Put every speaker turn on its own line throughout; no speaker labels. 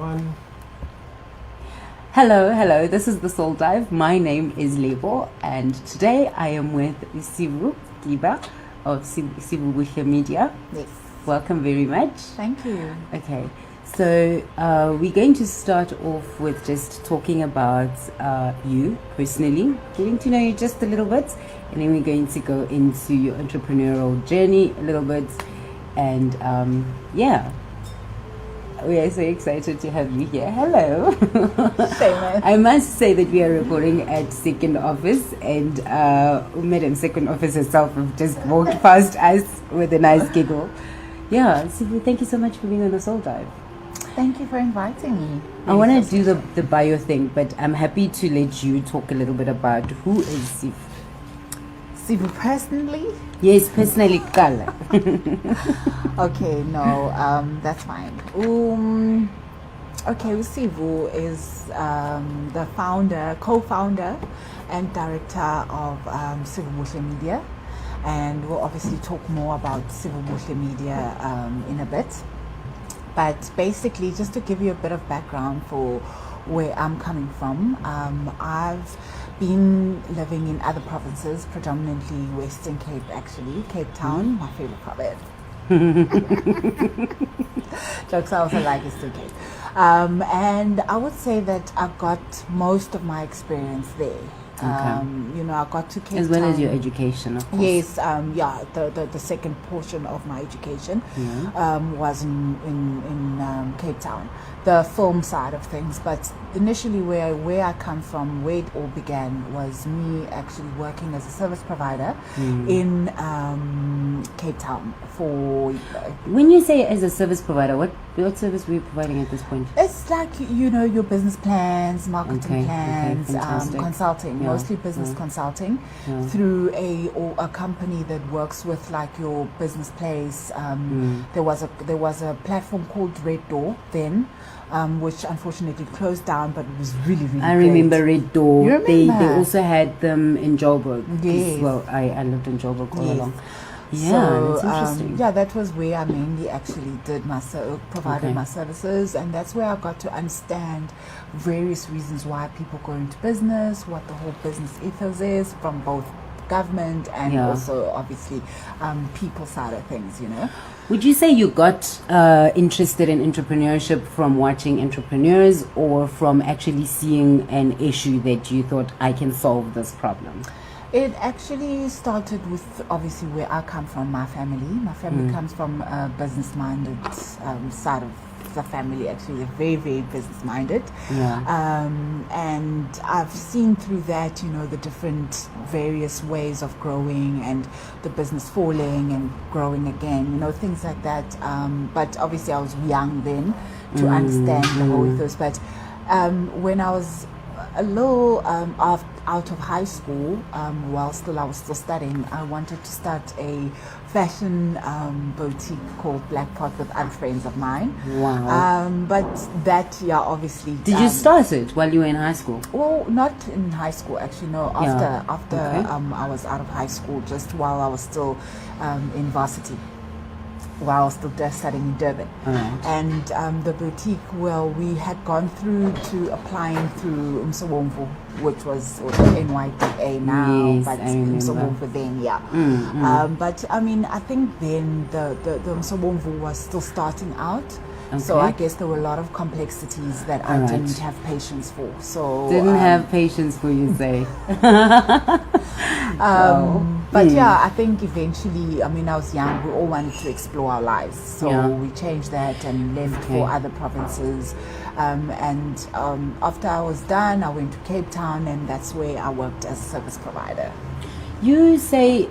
One.
Hello, this is The Soul Dive. My name is Lebo, and today I am with Sivu, Giba of Sivubuhle Media.
Yes.
Welcome very much.
Thank you.
Okay, so we're going to start off with just talking about you personally, getting to know you just a little bit, and then we're going to go into your entrepreneurial journey a little bit, and yeah. We are so excited to have you here. Hello.
Same.
I must say that we are recording at second office, and Madam Second Office herself have just walked past us with a nice giggle. Yeah, Sivu, thank you so much for being on the Soul Dive.
Thank you for inviting me.
I want to do the bio thing, but I'm happy to let you talk a little bit about who is Sivu.
Sivu personally?
Yes, personally, Kala.
Okay, no, that's fine. Okay, Sivu is the co-founder and director of Sivubuhle Media, and we'll obviously talk more about Sivubuhle Media in a bit. But basically, just to give you a bit of background for where I'm coming from, I've been living in other provinces, predominantly Western Cape, actually, Cape Town, my favorite province. Jokes I also like is still Cape. And I would say that I got most of my experience there.
Okay.
You know, I got to Cape Town.
As well as your education, of course.
Yes, the second portion of my education was in Cape Town, the film side of things. But initially, where I come from, where it all began, was me actually working as a service provider in Cape Town for.
When you say as a service provider, what service were you providing at this point?
It's like, you know, your business plans, marketing plans,
fantastic.
Consulting, mostly business consulting through a company that works with like your business place. There was a platform called Red Door then, which unfortunately closed down, but it was really
I
great.
remember Red Door.
You remember?
They also had them in Joburg.
Yes.
Well, I lived in Joburg all along. Yeah,
So,
that's interesting.
that was where I mainly actually provided my services, and that's where I got to understand various reasons why people go into business, what the whole business ethos is from both government and also obviously people side of things, you know.
Would you say you got interested in entrepreneurship from watching entrepreneurs, or from actually seeing an issue that you thought, I can solve this problem?
It actually started with obviously where I come from, my family. My family comes from a business-minded side of the family. Actually, they're very, very business-minded. And I've seen through that, you know, the different various ways of growing and the business falling and growing again, you know, things like that. But obviously I was young then to understand the whole ethos. But when I was a little out of high school, while I was still studying, I wanted to start a fashion boutique called Black Pot with other friends of mine.
Wow.
But that, obviously.
Did you start it while you were in high school?
Well, not in high school, actually. No, after I was out of high school, just while I was still in varsity, while I was still studying in Durban. And the boutique, well, we had gone through to applying through Umsawomvu, which was NYDA now, but Umsawomvu then, but I mean, I think then the Umsawomvu was still starting out. So I guess there were a lot of complexities that I didn't have patience for. So
didn't have patience for, you say.
But I think eventually, I mean, I was young, we all wanted to explore our lives. So we changed that and left for other provinces. And after I was done, I went to Cape Town, and that's where I worked as a service provider.
You say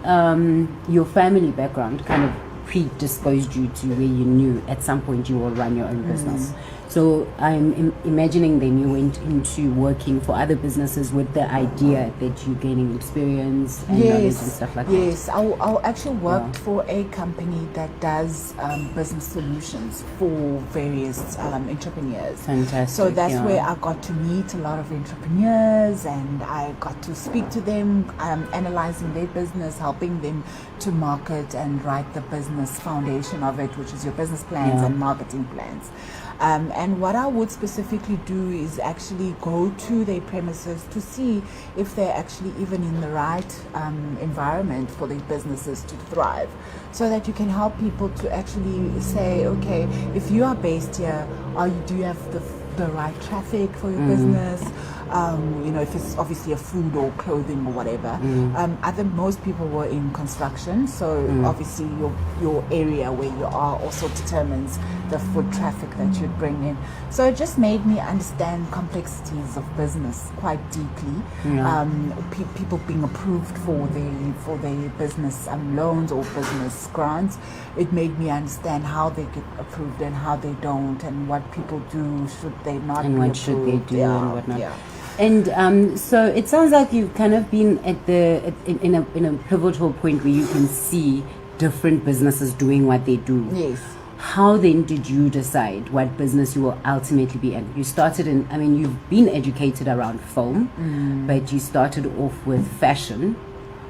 your family background kind of predisposed you to where you knew at some point you will run your own business. So I'm imagining then you went into working for other businesses with the idea that you're gaining experience and knowledge and stuff like that.
Yes, I actually worked for a company that does business solutions for various entrepreneurs.
Fantastic.
So that's where I got to meet a lot of entrepreneurs, and I got to speak to them, analyzing their business, helping them to market and write the business foundation of it, which is your business plans and marketing plans. And what I would specifically do is actually go to their premises to see if they're actually even in the right environment for their businesses to thrive, so that you can help people to actually say, okay, if you are based here, do you have the right traffic for your business? If it's obviously a food or clothing or whatever. I think most people were in construction, so obviously your area where you are also determines the foot traffic that you'd bring in. So it just made me understand complexities of business quite deeply. People being approved for their business loans or business grants. It made me understand how they get approved and how they don't, and what people do should they not
and
be
what
approved.
should they do and whatnot.
Yeah.
And so it sounds like you've kind of been in a pivotal point where you can see different businesses doing what they do.
Yes.
How then did you decide what business you will ultimately be in? You started you've been educated around film, but you started off with fashion.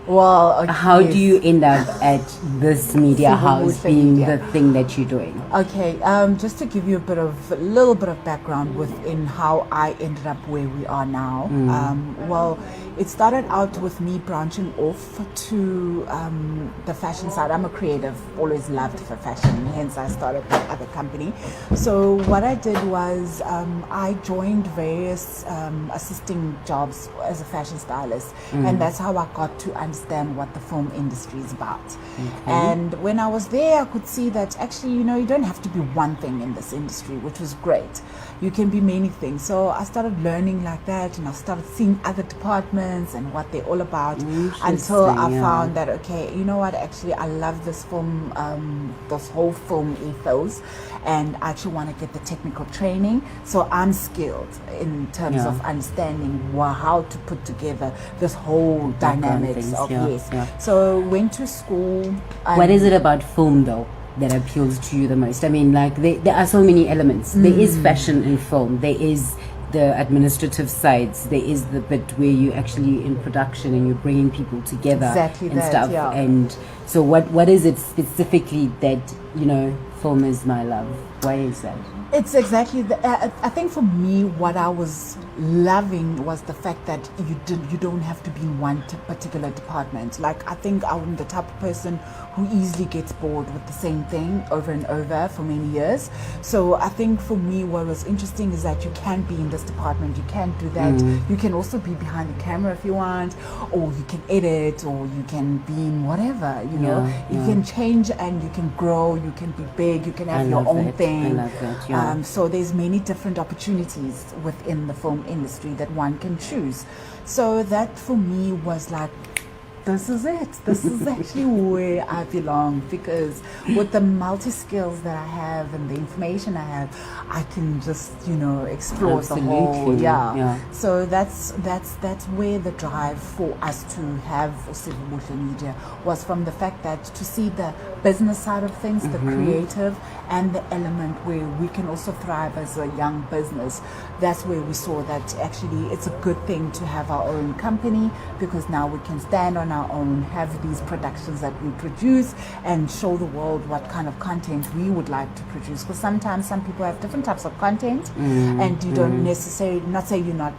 Well,
how do you end up at this media house being the thing that you're doing?
Okay, just to give you a little bit of background within how I ended up where we are now. Well, it started out with me branching off to the fashion side. I'm a creative, always loved for fashion, hence I started my other company. So what I did was I joined various assisting jobs as a fashion stylist, and that's how I got to understand what the film industry is about. And when I was there, I could see that actually, you don't have to be one thing in this industry, which was great. You can be many things. So I started learning like that, and I started seeing other departments and what they're all about, until I found that, okay, you know what, actually I love this film, this whole film ethos, and I actually want to get the technical training, so I'm skilled in terms of understanding how to put together this whole dynamics of So went to school.
What is it about film though that appeals to you the most? I mean, like there are so many elements. There is fashion in film. There is the administrative sides. There is the bit where you actually in production and you're bringing people together stuff. And so what is it specifically that film is my love? Why is that?
It's exactly I think for me, what I was loving was the fact that you don't have to be in one particular department. Like, I think I'm the type of person who easily gets bored with the same thing over and over for many years. So I think for me, what was interesting is that you can be in this department, you can do that. You can also be behind the camera if you want, or you can edit, or you can be in whatever, you can change and you can grow, you can be big, you can have your own thing.
I love that,
so there's many different opportunities within the film industry that one can choose. So that for me was like, this is it. This is actually where I belong, because with the multi-skills that I have and the information I have, I can just, explore the whole, So that's where the drive for us to have Sivubuhle Media was, from the fact that to see the business side of things, the creative, and the element where we can also thrive as a young business. That's where we saw that actually it's a good thing to have our own company, because now we can stand on our own, have these productions that we produce, and show the world what kind of content we would like to produce. Because sometimes some people have different types of content, and you don't necessarily, not say you not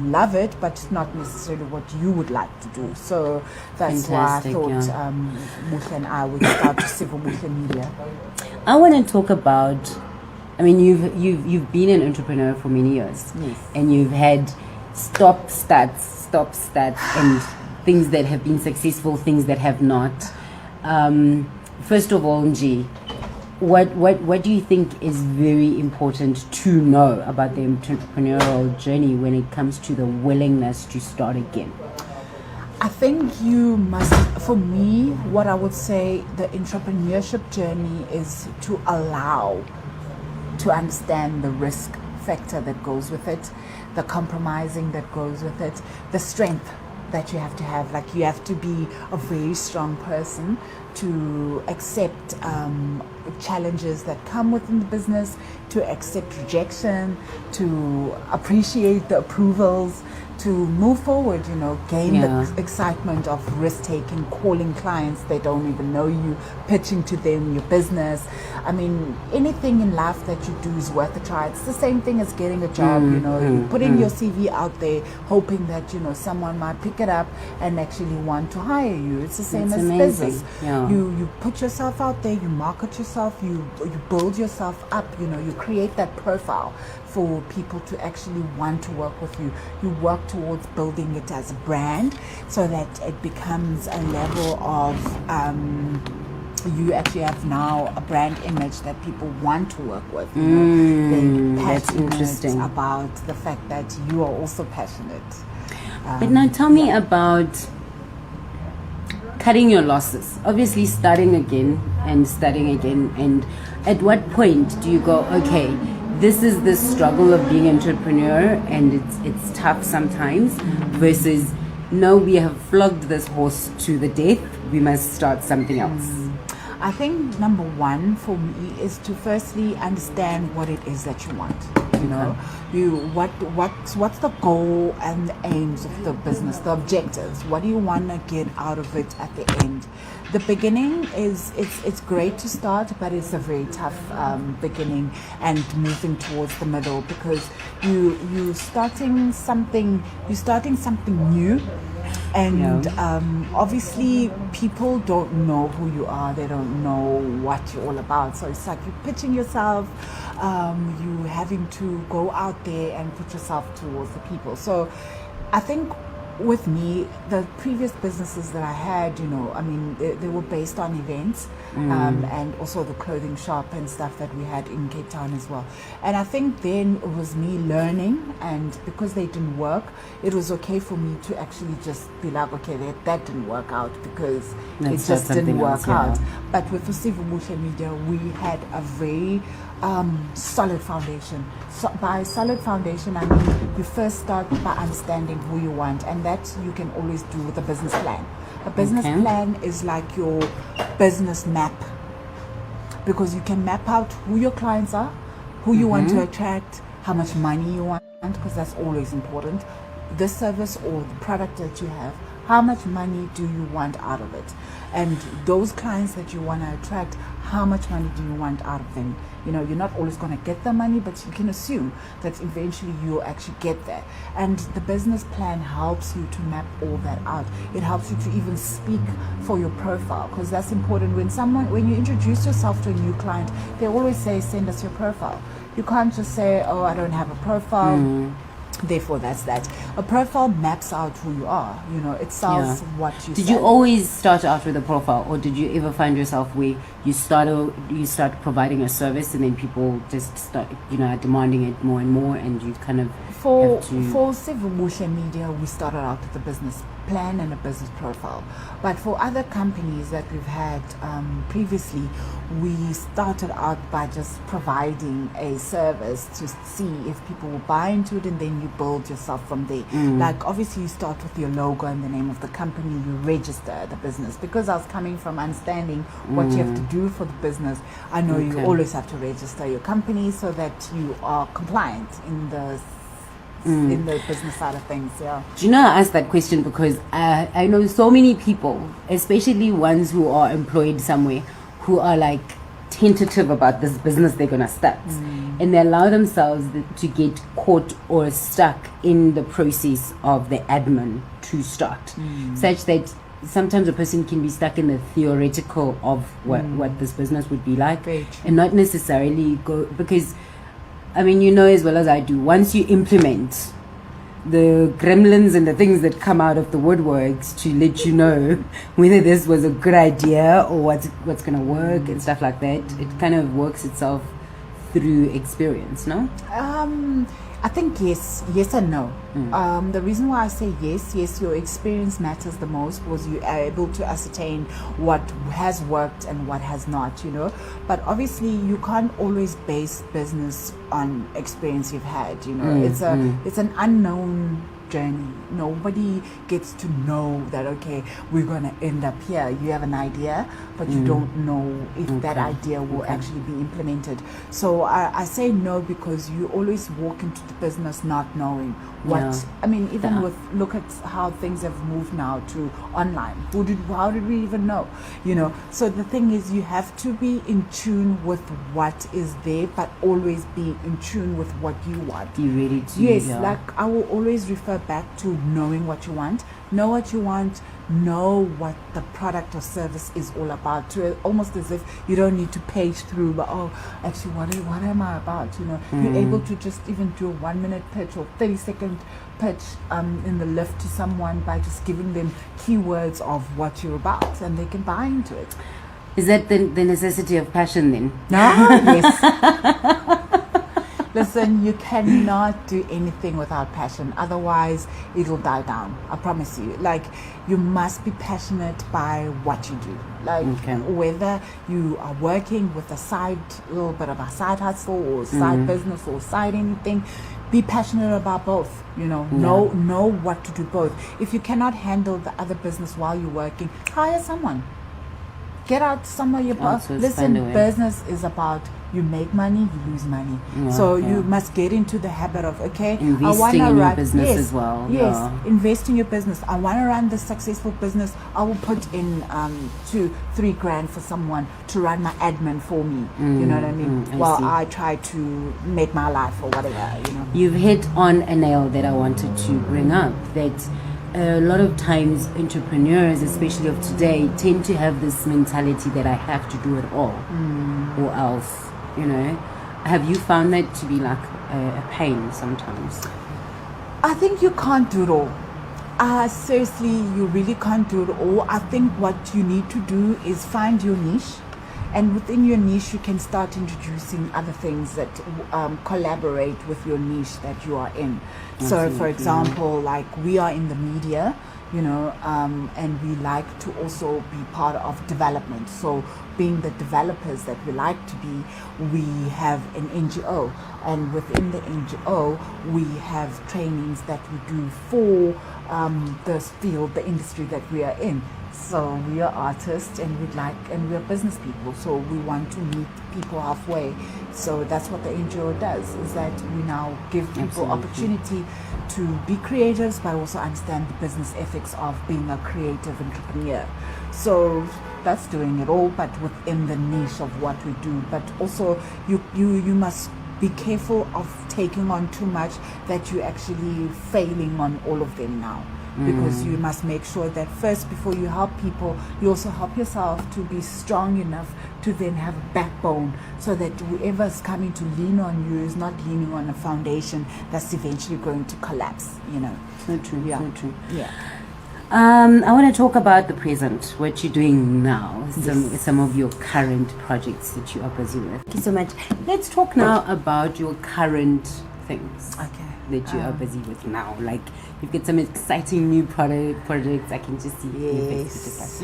love it, but it's not necessarily what you would like to do. So that's
Fantastic,
why I thought Buhle and I would start Sivubuhle Media.
I want to talk about, you've been an entrepreneur for many years, and you've had stop stats, and things that have been successful, things that have not. First of all, Nji, what do you think is very important to know about the entrepreneurial journey when it comes to the willingness to start again?
I think you must, for me, what I would say, the entrepreneurship journey is to allow to understand the risk factor that goes with it, the compromising that goes with it, the strength that you have to have. Like, you have to be a very strong person to accept challenges that come within the business, to accept rejection, to appreciate the approvals, to move forward, gain the excitement of risk-taking, calling clients they don't even know you, pitching to them your business. I mean, anything in life that you do is worth a try. It's the same thing as getting a job, you putting your CV out there, hoping that, someone might pick it up and actually want to hire you. It's the same as business. You put yourself out there, you market yourself, you build yourself up, you create that profile for people to actually want to work with you. You work towards building it as a brand so that it becomes a level of you actually have now a brand image that people want to work with. They're passionate about the fact that you are also passionate.
But now tell me about cutting your losses. Obviously starting again, and at what point do you go, okay, this is the struggle of being an entrepreneur and it's tough sometimes, versus no, we have flogged this horse to the death, we must start something else?
I think number one for me is to firstly understand what it is that you want. What's the goal and the aims of the business, the objectives? What do you want to get out of it at the end? The beginning is it's great to start, but it's a very tough beginning and moving towards the middle, because you're starting something new. And obviously people don't know who you are, they don't know what you're all about, so it's like you're pitching yourself, you having to go out there and put yourself towards the people. So I think with me, the previous businesses that I had, they were based on events, and also the clothing shop and stuff that we had in Cape Town as well. And I think then it was me learning, and because they didn't work, it was okay for me to actually just be like, okay, that didn't work out because it just didn't work out. But with the Sivubuhle Media, we had a very solid foundation. So by solid foundation, I mean you first start by understanding who you want, and that you can always do with a business plan. A business plan is like your business map, because you can map out who your clients are, who you want to attract, how much money you want, because that's always important. The service or the product that you have, how much money do you want out of it? And those clients that you want to attract, how much money do you want out of them? You're not always going to get the money, but you can assume that eventually you'll actually get there. And the business plan helps you to map all that out. It helps you to even speak for your profile, because that's important. When you introduce yourself to a new client, they always say, send us your profile. You can't just say, oh, I don't have a profile. Therefore, that's that. A profile maps out who you are. It sells what you.
Did you always start out with a profile, or did you ever find yourself where you start providing a service and then people just start demanding it more and more, and you kind of
for Sivubuhle Media, we started out with a business plan and a business profile. But for other companies that we've had previously, we started out by just providing a service to see if people will buy into it, and then you build yourself from there. Like obviously you start with your logo and the name of the company, you register the business. Because I was coming from understanding what you have to do for the business, I know you always have to register your company so that you are compliant in the business side of things.
Do you know, I asked that question because I know so many people, especially ones who are employed somewhere, who are like tentative about this business they're gonna start, and they allow themselves to get caught or stuck in the process of the admin to start, such that sometimes a person can be stuck in the theoretical of what this business would be like, and not necessarily go, because I mean, as well as I do, once you implement the gremlins and the things that come out of the woodworks to let you know whether this was a good idea or what's going to work and stuff like that, it kind of works itself through experience, no?
I think yes and no. The reason why I say yes, your experience matters the most, because you are able to ascertain what has worked and what has not, But obviously you can't always base business on experience you've had, It's an unknown journey. Nobody gets to know that, okay, we're going to end up here. You have an idea, but you don't know if that idea will actually be implemented. So I say no because you always walk into the business not knowing what, I mean, even with, look at how things have moved now to online. How did we even know? You know, so the thing is, you have to be in tune with what is there, but always be in tune with what you want.
Be ready to.
Yes, like I will always refer back to knowing what you want. Know what you want, know what the product or service is all about, to almost as if you don't need to page through, but actually what am I about, you know. You're able to just even do a 1 minute pitch or 30-second pitch in the lift to someone by just giving them keywords of what you're about, and they can buy into it.
Is that the necessity of passion then?
No? Yes. Listen, you cannot do anything without passion. Otherwise, it'll die down. I promise you. Like, you must be passionate by what you do. Like, whether you are working with a little bit of a side hustle or side business or side anything, be passionate about both. You know, know what to do both. If you cannot handle the other business while you're working, hire someone. Get out some of your listen, business is about you make money, you lose money. So you must get into the habit of, okay,
investing in your business as well.
Yes, invest in your business. I want to run this successful business. I will put in 2-3 grand for someone to run my admin for me. You know what I mean? While I try to make my life or whatever, you know.
You've hit on a nail that I wanted to bring up, that a lot of times entrepreneurs, especially of today, tend to have this mentality that I have to do it all or else, you know. Have you found that to be like a pain sometimes?
I think you can't do it all. Seriously, you really can't do it all. I think what you need to do is find your niche, and within your niche you can start introducing other things that collaborate with your niche that you are in. So for example, like we are in the media, you know, and we like to also be part of development. So being the developers that we like to be, we have an NGO, and within the NGO we have trainings that we do for this field, the industry that we are in. So we are artists, and we are business people, so we want to meet people halfway. So that's what the NGO does, is that we now give people opportunity to be creatives, but also understand the business ethics of being a creative entrepreneur. So that's doing it all, but within the niche of what we do. But also you must be careful of taking on too much that you're actually failing on all of them now. Because you must make sure that first, before you help people, you also help yourself to be strong enough to then have a backbone, so that whoever's coming to lean on you is not leaning on a foundation that's eventually going to collapse, you know.
So true, so true.
Yeah.
I want to talk about the present, what you're doing now, some of your current projects that you are busy with. Thank you so much. Let's talk now about your current things that you are busy with now. Like, you've got some exciting new projects. I can just see your face.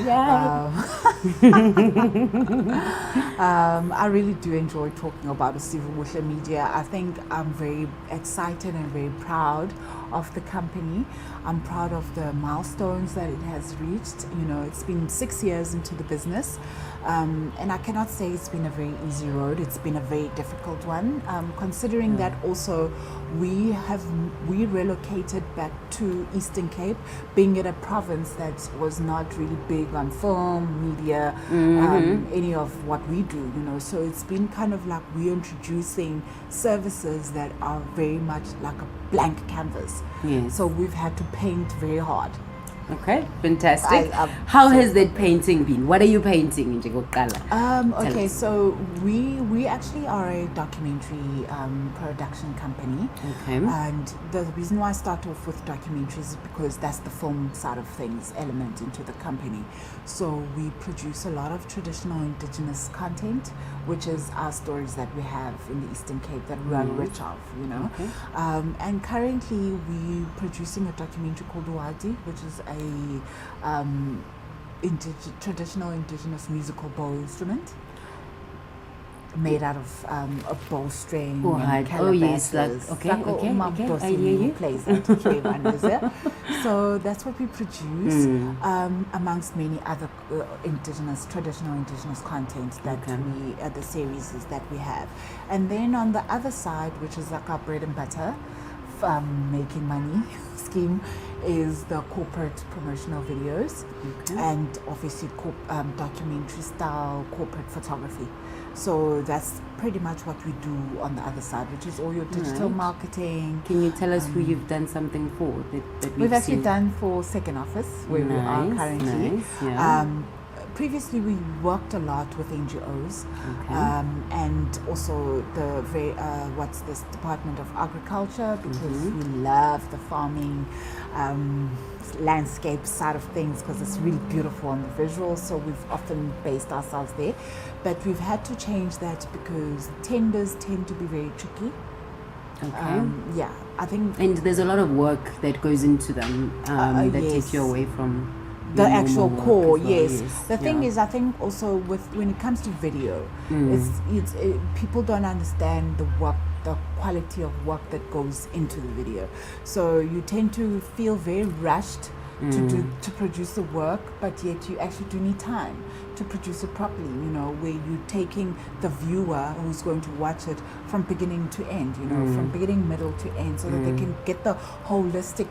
I really do enjoy talking about the Sivubuhle Media. I think I'm very excited and very proud of the company. I'm proud of the milestones that it has reached. You know, it's been 6 years into the business, and I cannot say it's been a very easy road. It's been a very difficult one, considering that also we relocated back to Eastern Cape, being it a province that was not really big on film, media, any of what we do, you know. So it's been kind of like we're introducing services that are very much like a blank canvas.
Yes.
So we've had to paint very hard.
Okay, fantastic. How has that painting been? What are you painting?
Okay, so we actually are a documentary production company.
Okay.
And the reason why I start off with documentaries is because that's the film side of things element into the company. So we produce a lot of traditional indigenous content, which is our stories that we have in the Eastern Cape that we are rich of, you know.
Okay.
And currently we're producing a documentary called Wadi, which is a traditional indigenous musical bow instrument. made out of a bowstring
Oh,
and
oh yes,
calabashes.
okay, okay. I hear you.
Place So that's what we produce, amongst many other traditional indigenous content that the series that we have. And then on the other side, which is like our bread and butter, making money scheme, is the corporate promotional videos, and obviously documentary style corporate photography. So that's pretty much what we do on the other side, which is all your digital marketing.
Can you tell us who you've done something for that
we've actually done for Second Office, where we are currently. Previously, we worked a lot with NGOs, and also the Department of Agriculture, because we love the farming landscape side of things, because it's really beautiful on the visuals. So we've often based ourselves there, but we've had to change that because tenders tend to be very tricky. I think,
and there's a lot of work that goes into them that take you away from
the actual core.
Well.
Yes. The thing is, I think also when it comes to video, it's people don't understand the quality of work that goes into the video. So you tend to feel very rushed to produce the work, but yet you actually do need time to produce it properly, where you're taking the viewer who's going to watch it from beginning to end, from beginning, middle to end, so that they can get the holistic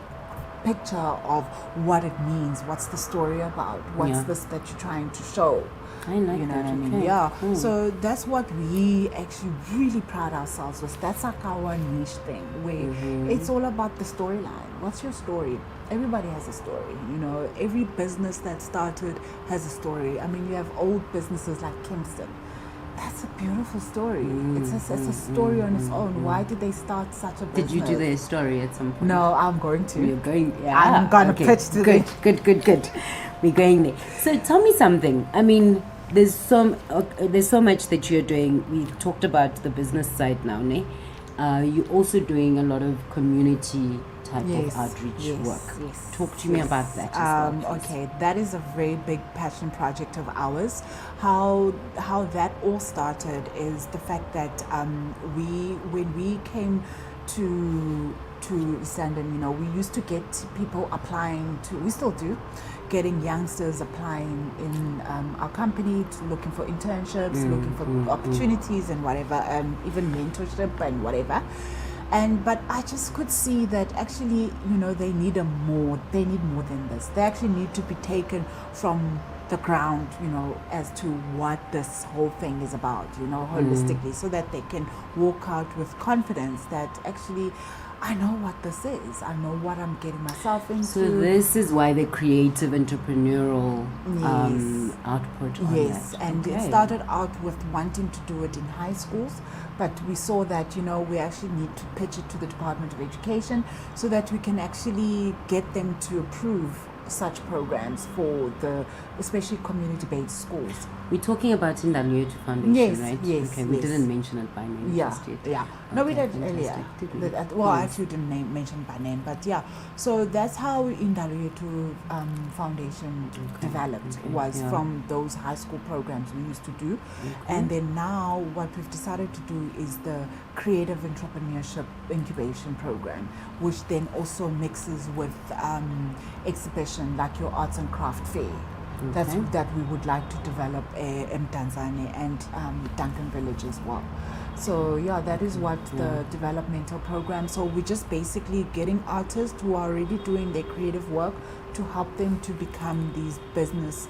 picture of what it means, what's the story about, what's this that you're trying to show.
I like
you know
that.
what I mean? Yeah. Cool. So that's what we actually really pride ourselves with. That's like our niche thing, where it's all about the storyline. What's your story? Everybody has a story. Every business that started has a story. I mean, you have old businesses like Kingston. That's a beautiful story. It's a story on its own. Why did they start such a business?
Did you do their story at some point?
No, I'm going to.
You're going? Yeah.
I'm going to pitch to them.
Good. We're going there. So tell me something. I mean, there's so much that you're doing. We talked about the business side now, ne? You're also doing a lot of community type of outreach work.
Yes.
Talk to me about that as well.
Okay, that is a very big passion project of ours. How that all started is the fact that when we came to East London, we used to get people applying to, we still do, getting youngsters applying in our company, looking for internships, looking for opportunities and whatever, and even mentorship and whatever. But I just could see that actually, they need more than this. They actually need to be taken from the ground, as to what this whole thing is about, holistically, so that they can walk out with confidence that actually, I know what this is. I know what I'm getting myself into.
So this is why the creative entrepreneurial output on that.
And it started out with wanting to do it in high schools, but we saw that, we actually need to pitch it to the Department of Education so that we can actually get them to approve such programs for especially community-based schools.
We're talking about Ndamase Foundation, right?
Yes.
Okay, we didn't mention it by name just yet.
Yeah. No, we did earlier. I actually didn't mention it by name, but yeah. So that's how Ndamase Foundation developed, was from those high school programs we used to do. And then now what we've decided to do is the Creative Entrepreneurship Incubation Program, which then also mixes with exhibition like your arts and craft fair. That we would like to develop in Tanzania and Duncan Village as well. So that is what the developmental program. So we're just basically getting artists who are already doing their creative work to help them to become these business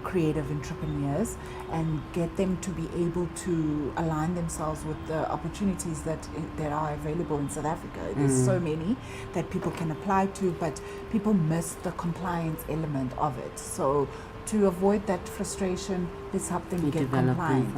creative entrepreneurs and get them to be able to align themselves with the opportunities that are available in South Africa. There's so many that people can apply to, but people miss the compliance element of it. So to avoid that frustration, let's help them get compliant.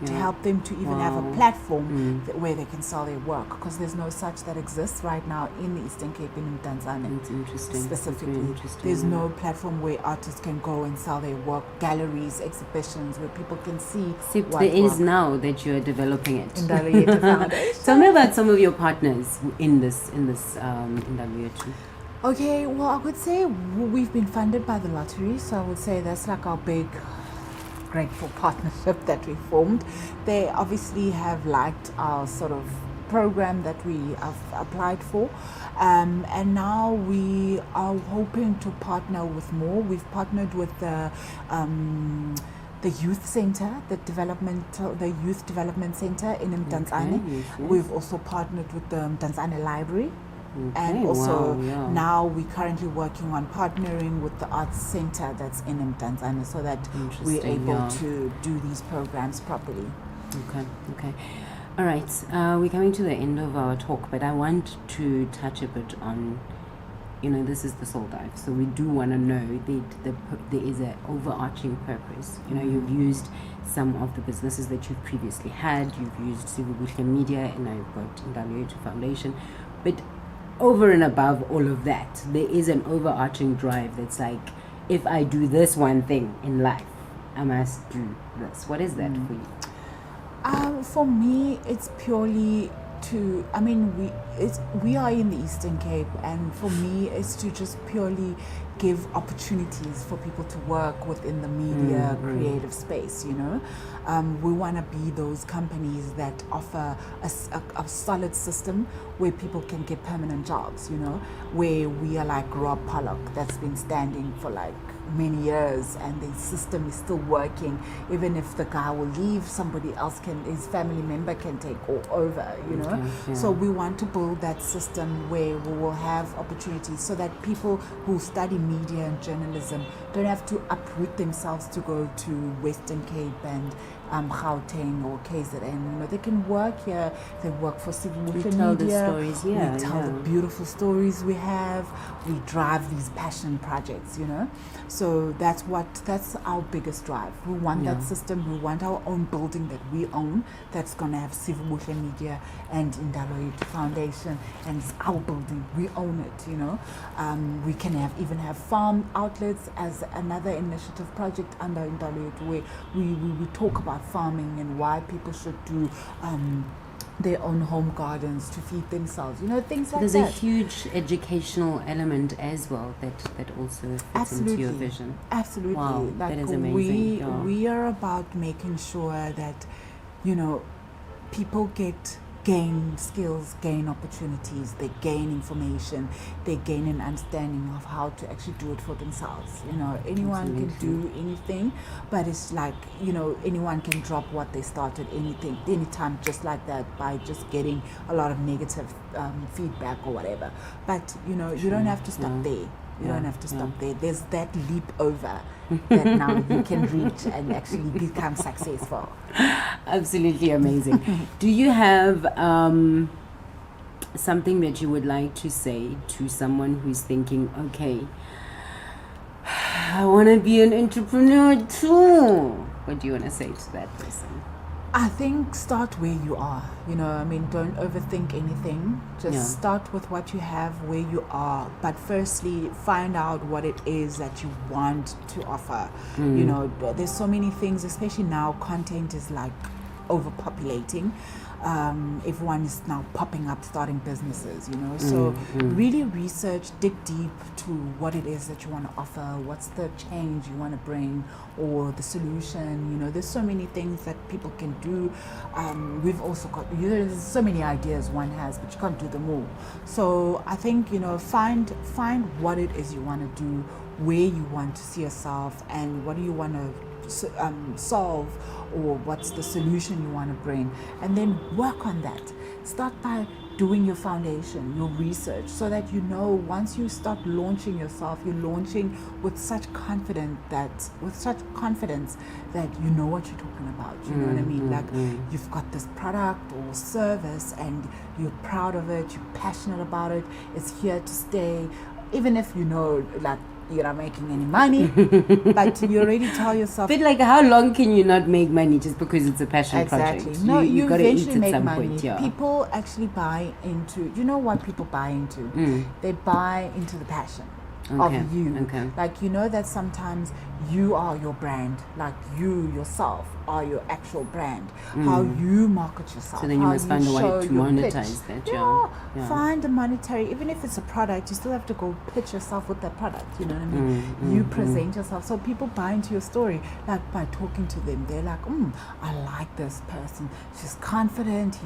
To help them to even have a platform where they can sell their work, because there's no such that exists right now in the Eastern Cape and in Tanzania.
It's interesting.
Specifically, there's no platform where artists can go and sell their work, galleries, exhibitions where people can see.
There is now that you're developing it.
Foundation.
Tell me about some of your partners in this Ndamase.
Okay, well, I would say we've been funded by the lottery, so I would say that's like our big grateful partnership that we formed. They obviously have liked our sort of program that we have applied for, and now we are hoping to partner with more. We've partnered with the youth center, the youth development center in Mdantsane.
Yes, yes.
We've also partnered with the Mdantsane library. And also now we're currently working on partnering with the arts center that's in Mdantsane, so that we're able to do these programs properly.
Okay. All right, we're coming to the end of our talk, but I want to touch a bit on, this is the soul dive, so we do want to know that there is an overarching purpose. You've used some of the businesses that you've previously had. You've used Sivubuhle Media, and now you've got Ndamase Foundation, but over and above all of that, there is an overarching drive that's like, if I do this one thing in life, I must do this. What is that for you?
For me, it's purely we are in the Eastern Cape, and for me, it's to just purely give opportunities for people to work within the media creative space. We want to be those companies that offer a solid system where people can get permanent jobs. Where we are like Rob Pollock, that's been standing for like many years, and the system is still working. Even if the guy will leave, somebody else his family member can take over. So we want to build that system where we will have opportunities, so that people who study media and journalism don't have to uproot themselves to go to Western Cape and Gauteng or KZN. They can work here. They work for Civil Multimedia.
We tell the stories,
we tell the beautiful stories we have. We drive these passion projects, So that's our biggest drive. We want that system. We want our own building that we own, that's going to have Sivubuhle Media and Ndamase Foundation, and it's our building. We own it, We can even have farm outlets as another initiative project under Ndamase, where we talk about farming and why people should do their own home gardens to feed themselves, things like
that. There's a huge educational element as well that also fits into your vision.
Absolutely.
Wow, that is amazing.
We are about making sure that, people gain skills, gain opportunities, they gain information, they gain an understanding of how to actually do it for themselves. Anyone can do anything, but it's like, anyone can drop what they started anytime, just like that, by just getting a lot of negative feedback or whatever. But, you don't have to stop there. You don't have to stop there. There's that leap over that now you can reach and actually become successful.
Absolutely amazing. Do you have something that you would like to say to someone who's thinking, okay, I want to be an entrepreneur too? What do you want to say to that person?
I think start where you are. Don't overthink anything. Just start with what you have, where you are. But firstly, find out what it is that you want to offer. There's so many things, especially now, content is like overpopulating. Everyone is now popping up, starting businesses, So really research, dig deep to what it is that you want to offer, what's the change you want to bring, or the solution. There's so many things that people can do. We've also got, there's so many ideas one has, but you can't do them all. So I think, find what it is you want to do, where you want to see yourself, and what do you want to solve, or what's the solution you want to bring, and then work on that. Start by doing your foundation, your research, so that once you start launching yourself, you're launching with such confidence that you know what you're talking about. You know what I mean? Like you've got this product or service and you're proud of it, you're passionate about it, it's here to stay, even if you're not making any money, but you already tell yourself.
But how long can you not make money just because it's a passion project?
No, you
got to eat
eventually
at
make
some
money.
point. Yeah.
People actually buy into. You know what people buy into? They buy into the passion. of
Okay,
you.
okay.
Like, you know that sometimes you are your brand, like you yourself are your actual brand. How you market yourself.
So then you
how
must find a way
show
to
your
monetize
pitch.
that, yeah.
Find a monetary, even if it's a product, you still have to go pitch yourself with that product, you know what I mean? You present yourself, so people buy into your story, like by talking to them. They're like, I like this person, she's confident,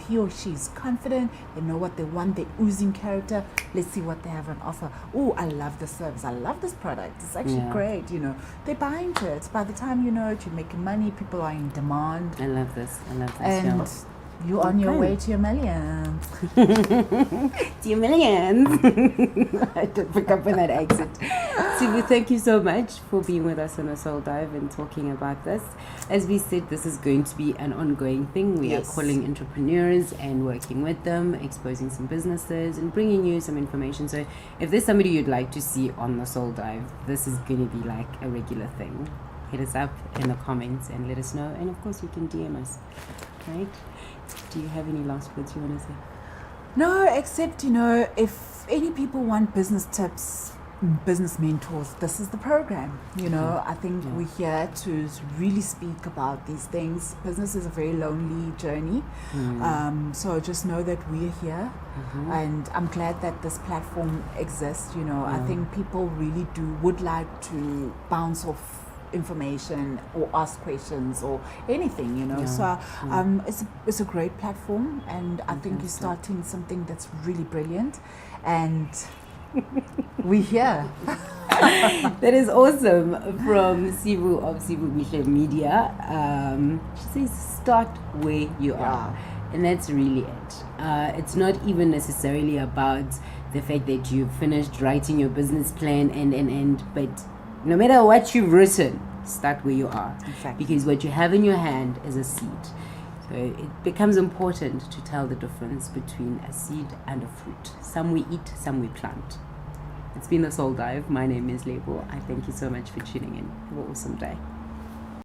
he or she is confident, they know what they want, they're oozing character, let's see what they have on offer. Oh, I love this service, I love this product, it's actually great, you know. They buy into it. By the time you know it, you're making money, people are in demand.
I love this.
And you're on your way to your millions.
To your millions. I did pick up on that accent. Sivu, thank you so much for being with us on a Soul Dive and talking about this. As we said, this is going to be an ongoing thing. We are calling entrepreneurs and working with them, exposing some businesses and bringing you some information. So if there's somebody you'd like to see on the Soul Dive, this is going to be like a regular thing. Hit us up in the comments and let us know. And of course, you can DM us. Right? Do you have any last words you want to say?
No, except, you know, if any people want business tips, business mentors, this is the program. You know, I think we're here to really speak about these things. Business is a very lonely journey. So just know that we're here. And I'm glad that this platform exists. You know, I think people really would like to bounce off information or ask questions or anything, you know. So it's a great platform, and I think you're starting something that's really brilliant, and we're here.
That is awesome. From Sivu of Sivubuhle Media. She says start where you are, and that's really it. It's not even necessarily about the fact that you've finished writing your business plan and but no matter what you've written, start where you are.
Exactly.
Because what you have in your hand is a seed. So it becomes important to tell the difference between a seed and a fruit. Some we eat, some we plant. It's been the Soul Dive. My name is Lebo. I thank you so much for tuning in. Have an awesome day.